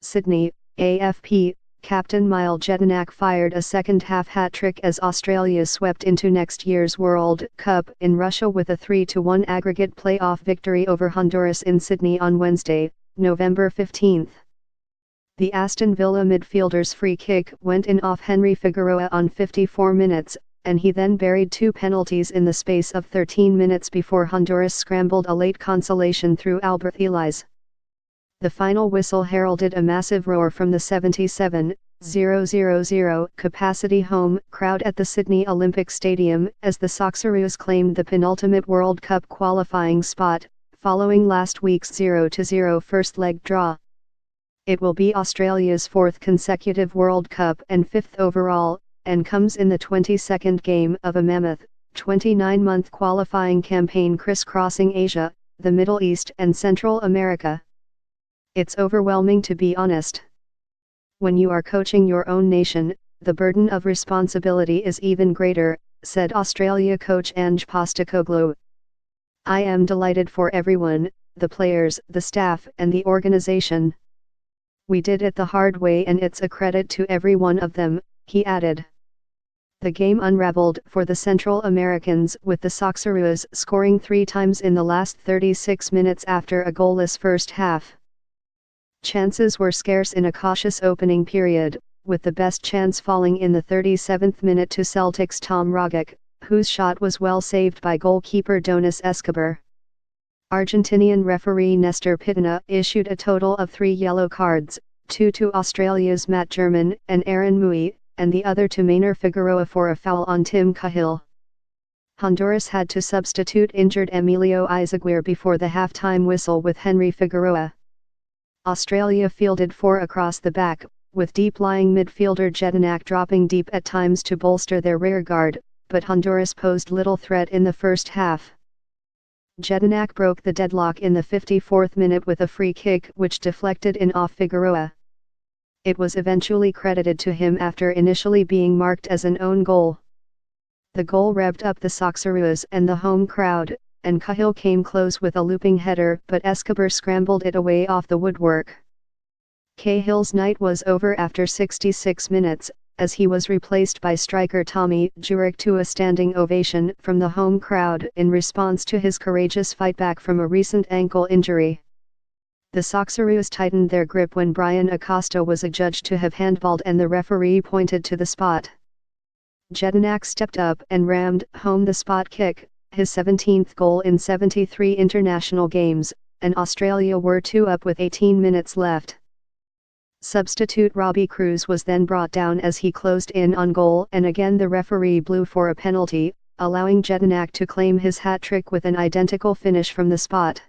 Sydney, AFP, captain Mile Jedinak fired a second-half hat-trick as Australia swept into next year's World Cup in Russia with a 3-1 aggregate playoff victory over Honduras in Sydney on Wednesday, November 15. The Aston Villa midfielder's free kick went in off Henry Figueroa on 54 minutes, and he then buried two penalties in the space of 13 minutes before Honduras scrambled a late consolation through Albert Elias. The final whistle heralded a massive roar from the 77,000 capacity home crowd at the Sydney Olympic Stadium as the Socceroos claimed the penultimate World Cup qualifying spot, following last week's 0-0 first leg draw. It will be Australia's fourth consecutive World Cup and fifth overall, and comes in the 22nd game of a mammoth, 29-month qualifying campaign crisscrossing Asia, the Middle East and Central America. It's overwhelming, to be honest. When you are coaching your own nation, the burden of responsibility is even greater, said Australia coach Ange Postecoglou. I am delighted for everyone, the players, the staff and the organisation. We did it the hard way and it's a credit to every one of them, he added. The game unraveled for the Central Americans with the Socceroos scoring 3 times in the last 36 minutes after a goalless first half. Chances were scarce in a cautious opening period, with the best chance falling in the 37th minute to Celtic's Tom Rogic, whose shot was well saved by goalkeeper Donis Escobar. Argentinian referee Nestor Pitana issued a total of 3 yellow cards, 2 to Australia's Matt German and Aaron Mui, and the other to Maynor Figueroa for a foul on Tim Cahill. Honduras had to substitute injured Emilio Izaguirre before the halftime whistle with Henry Figueroa. Australia fielded 4 across the back, with deep-lying midfielder Jedinak dropping deep at times to bolster their rearguard, but Honduras posed little threat in the first half. Jedinak broke the deadlock in the 54th minute with a free kick which deflected in off Figueroa. It was eventually credited to him after initially being marked as an own goal. The goal revved up the Socceroos and the home crowd, and Cahill came close with a looping header but Escobar scrambled it away off the woodwork. Cahill's night was over after 66 minutes, as he was replaced by striker Tommy Jurek to a standing ovation from the home crowd in response to his courageous fight back from a recent ankle injury. The Socceroos tightened their grip when Brian Acosta was adjudged to have handballed and the referee pointed to the spot. Jedinak stepped up and rammed home the spot kick, his 17th goal in 73 international games, and Australia were 2 up with 18 minutes left. Substitute Robbie Cruz was then brought down as he closed in on goal and again the referee blew for a penalty, allowing Jedinak to claim his hat-trick with an identical finish from the spot.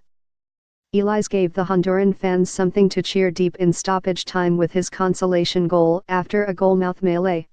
Elias gave the Honduran fans something to cheer deep in stoppage time with his consolation goal after a goalmouth melee.